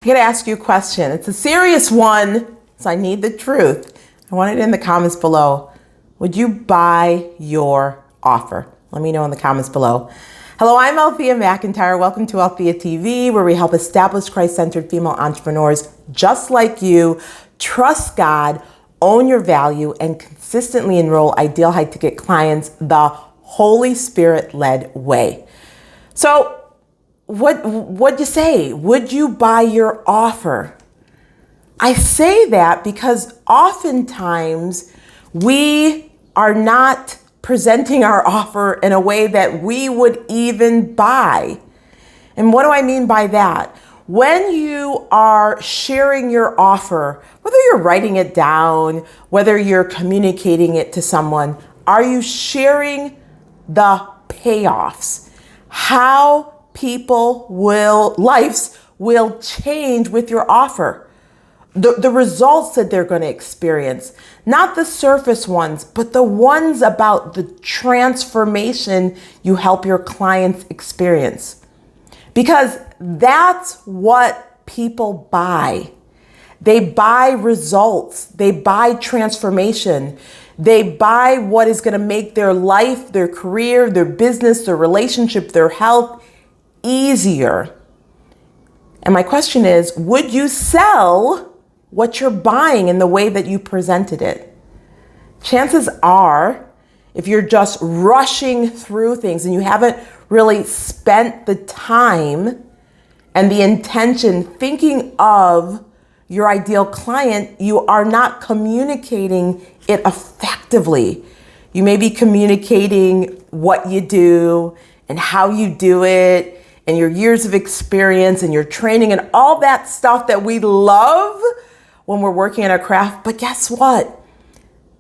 got to ask you a question. It's a serious one, so I need the truth. I want it in the comments below. Would you buy your offer? Let me know in the comments below. Hello, I'm Althea McIntyre. Welcome to Althea TV, where we help established Christ-centered female entrepreneurs just like you trust God, own your value, and consistently enroll ideal high-ticket clients the Holy Spirit-led way. So, what'd you say? Would you buy your offer? I say that because oftentimes we are not presenting our offer in a way that we would even buy. And what do I mean by that? When you are sharing your offer, whether you're writing it down, whether you're communicating it to someone, are you sharing the payoffs? How lives will change with your offer. The results that they're going to experience, not the surface ones, but the ones about the transformation you help your clients experience. Because that's what people buy. They buy results. They buy transformation. They buy what is going to make their life, their career, their business, their relationship, their health easier. And my question is, would you sell what you're buying in the way that you presented it? Chances are, if you're just rushing through things and you haven't really spent the time and the intention thinking of your ideal client, you are not communicating it effectively. You may be communicating what you do and how you do it and your years of experience and your training and all that stuff that we love when we're working in our craft. But guess what?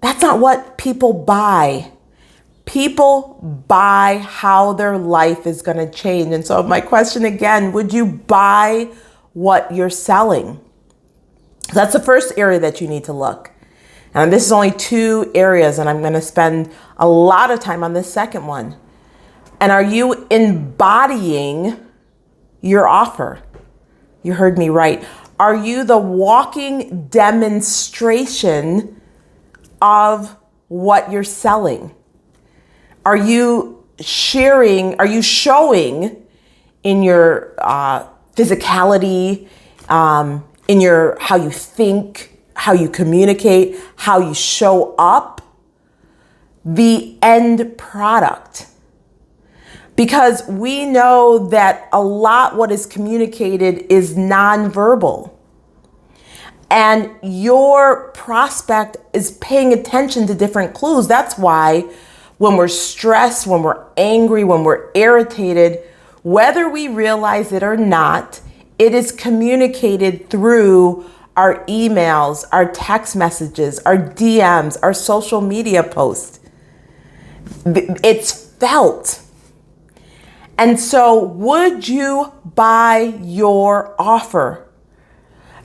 That's not what people buy. People buy how their life is going to change. And so my question again, would you buy what you're selling? That's the first area that you need to look. And this is only 2 areas, and I'm going to spend a lot of time on this second one. And are you embodying your offer? You heard me right. Are you the walking demonstration of what you're selling? Are you sharing, are you showing in your physicality, in your how you think, how you communicate, how you show up, the end product? Because we know that a lot what is communicated is nonverbal. And your prospect is paying attention to different clues. That's why when we're stressed, when we're angry, when we're irritated, whether we realize it or not, it is communicated through our emails, our text messages, our DMs, our social media posts. It's felt. And so would you buy your offer?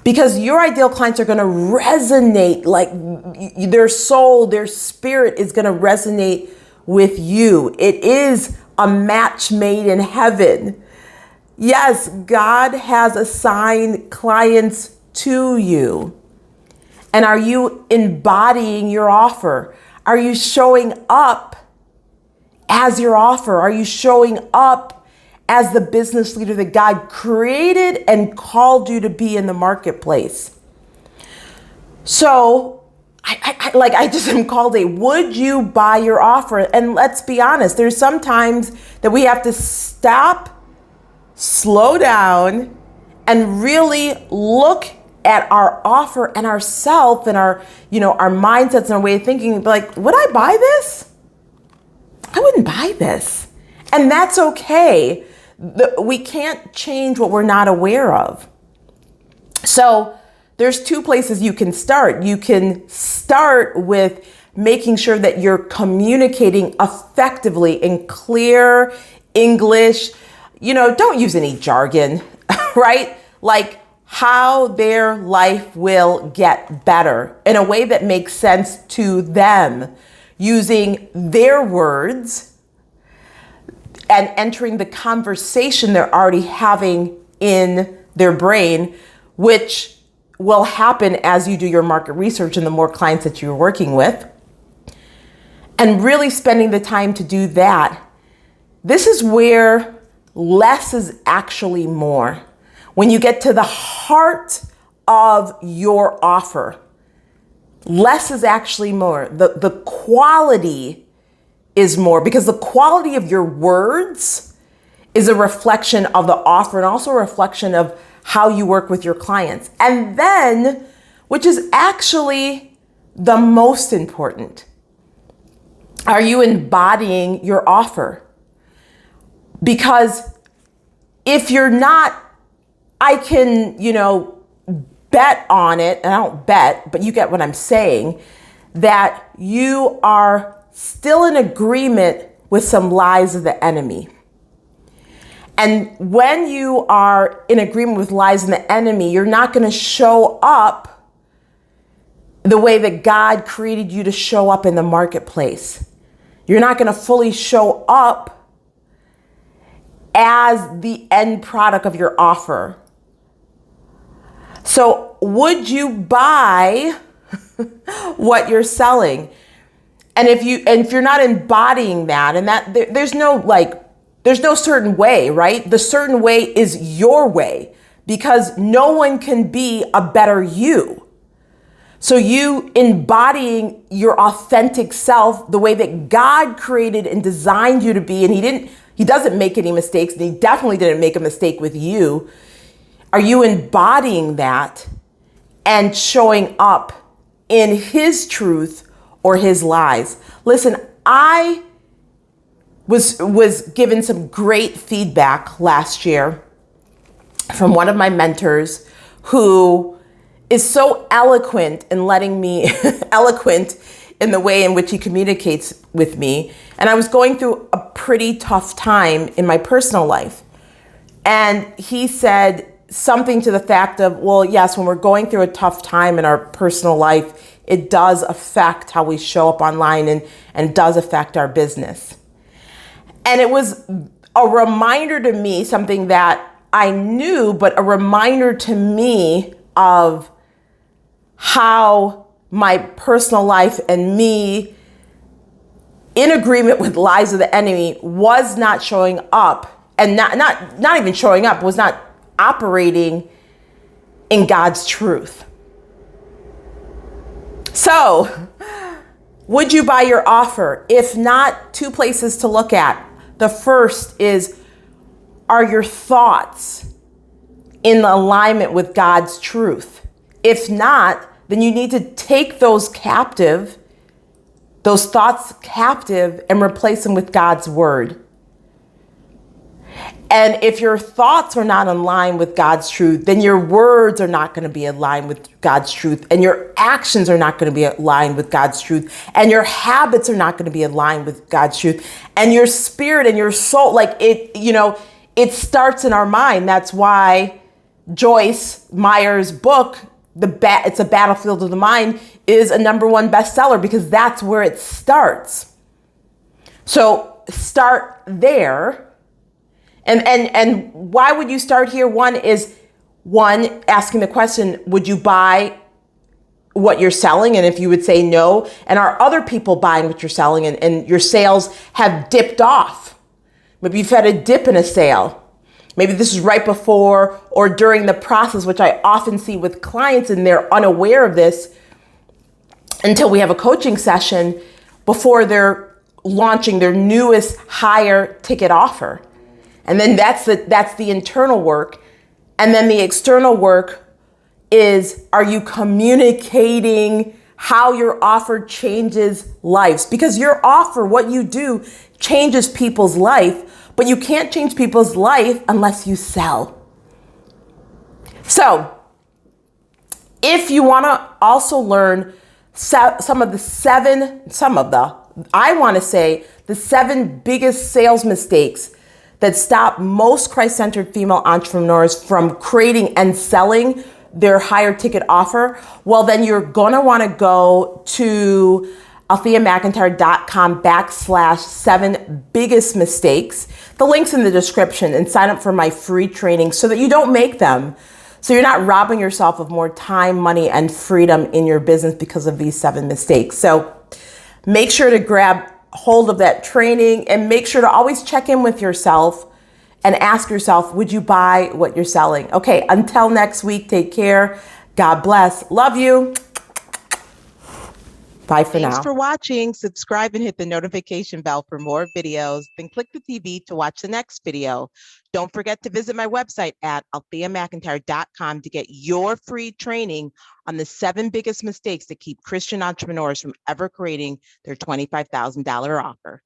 Because your ideal clients are going to resonate, like their soul, their spirit is going to resonate with you. It is a match made in heaven. Yes, God has assigned clients to you. And are you embodying your offer? Are you showing up as your offer? Are you showing up as the business leader that God created and called you to be in the marketplace? So I just am called would you buy your offer? And let's be honest, there's some times that we have to stop, slow down, and really look at our offer and ourself and our mindsets and our way of thinking. Like, would I buy this? I wouldn't buy this. And that's okay. We can't change what we're not aware of. So there's 2 places you can start. You can start with making sure that you're communicating effectively in clear English. Don't use any jargon, right? Like how their life will get better in a way that makes sense to them, using their words and entering the conversation they're already having in their brain which will happen as you do your market research and the more clients that you're working with, and really spending the time to do that, this is where less is actually more. When you get to the heart of your offer, less is actually more. The quality is more, because the quality of your words is a reflection of the offer and also a reflection of how you work with your clients. And then, which is actually the most important, are you embodying your offer? Because if you're not, I can, bet on it, and I don't bet, but you get what I'm saying, that you are still in agreement with some lies of the enemy. And when you are in agreement with lies of the enemy, you're not going to show up the way that God created you to show up in the marketplace. You're not going to fully show up as the end product of your offer. So would you buy what you're selling? And if you're not embodying that, and that there's no certain way, right? The certain way is your way, because no one can be a better you. So you embodying your authentic self, the way that God created and designed you to be, and he doesn't make any mistakes, and he definitely didn't make a mistake with you. Are you embodying that and showing up in his truth or his lies? Listen, I was given some great feedback last year from one of my mentors, who is so eloquent in letting me, eloquent in the way in which he communicates with me. And I was going through a pretty tough time in my personal life. And he said something to the fact of, well, yes, when we're going through a tough time in our personal life, it does affect how we show up online and does affect our business. And it was a reminder to me, something that I knew, but a reminder to me of how my personal life and me in agreement with lies of the enemy was not showing up, and not even showing up, was not operating in God's truth. So, would you buy your offer? If not, two places to look at. The first is, are your thoughts in alignment with God's truth? If not, then you need to take those thoughts captive, and replace them with God's word. And if your thoughts are not in line with God's truth, then your words are not going to be aligned with God's truth, and your actions are not going to be aligned with God's truth, and your habits are not going to be aligned with God's truth, and your spirit and your soul, it starts in our mind. That's why Joyce Meyer's book, It's a Battlefield of the Mind, is a #1 bestseller, because that's where it starts. So start there. And why would you start here? One, asking the question, would you buy what you're selling? And if you would say no, and are other people buying what you're selling, and your sales have dipped off? Maybe you've had a dip in a sale. Maybe this is right before or during the process, which I often see with clients, and they're unaware of this until we have a coaching session before they're launching their newest higher ticket offer. And then that's the internal work. And then the external work is, are you communicating how your offer changes lives? Because your offer, what you do, changes people's life, but you can't change people's life unless you sell. So if you want to also learn the 7 biggest sales mistakes that stop most Christ-centered female entrepreneurs from creating and selling their higher ticket offer, well, then you're going to want to go to altheamcintyre.com/7 biggest mistakes. The link's in the description, and sign up for my free training so that you don't make them. So you're not robbing yourself of more time, money, and freedom in your business because of these 7 mistakes. So make sure to grab hold of that training and make sure to always check in with yourself and ask yourself, would you buy what you're selling? Okay, until next week, take care. God bless. Love you. Bye for now. Thanks for watching. Subscribe and hit the notification bell for more videos. Then click the TV to watch the next video. Don't forget to visit my website at altheamcintyre.com to get your free training on the 7 biggest mistakes that keep Christian entrepreneurs from ever creating their $25,000 offer.